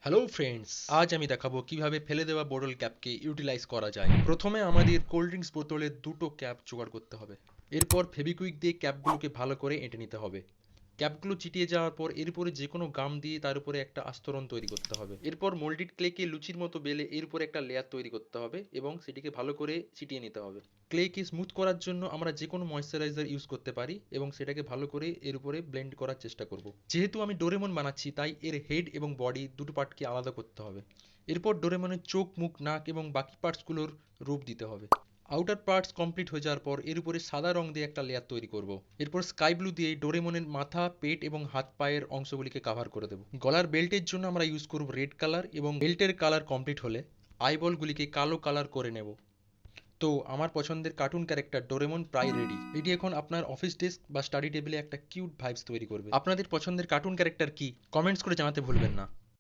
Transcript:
Hello friends, আজ আমি দেখাবো কিভাবে ফেলে দেওয়া বোতল ক্যাপকে ইউটিলাইজ করা যায়। প্রথমে আমাদের কোল্ড ড্রিঙ্কস বোতলে দুটো ক্যাপ জোগাড় করতে হবে। এরপর ফেবিকুইক দিয়ে ক্যাপগুলোকে ভালো করে এঁটে নিতে হবে। ক্যাপগুলো চিটিয়ে যাওয়ার পর এর উপরে যে কোনো গাম দিয়ে তার উপরে একটা আস্তরণ তৈরি করতে হবে। এরপর মোল্ডেড ক্লেকে লুচির মতো বেলে এর উপরে একটা লেয়ার তৈরি করতে হবে এবং সেটিকে ভালো করে চিটিয়ে নিতে হবে। ক্লেকে স্মুথ করার জন্য আমরা যে কোনো ময়েশ্চারাইজার ইউজ করতে পারি এবং সেটাকে ভালো করে এর উপরে ব্লেন্ড করার চেষ্টা করব। যেহেতু আমি ডোরেমন বানাচ্ছি তাই এর হেড এবং বডি দুটো পার্টকে আলাদা করতে হবে। এরপর ডোরেমনের চোখ, মুখ, নাক এবং বাকি পার্টসগুলোর রূপ দিতে হবে। আউটার পার্টস কমপ্লিট হয়ে যাওয়ার পর এর উপরে সাদা রং দিয়ে একটা লেয়ার তৈরি করব। এরপর স্কাই ব্লু দিয়ে ডোরেমনের মাথা, পেট এবং হাত পায়ের অংশগুলিকে কাভার করে দেব। গলার বেল্টের জন্য আমরা ইউজ করব রেড কালার এবং বেল্টের কালার কমপ্লিট হলে আইবলগুলিকে কালো কালার করে নেব। তো আমার পছন্দের কার্টুন ক্যারেক্টার ডোরেমন প্রায় রেডি। এটি এখন আপনার অফিস ডেস্ক বা স্টাডি টেবিলে একটা কিউট ভাইবস তৈরি করবে। আপনাদের পছন্দের কার্টুন ক্যারেক্টার কি? কমেন্টস করে জানাতে ভুলবেন না।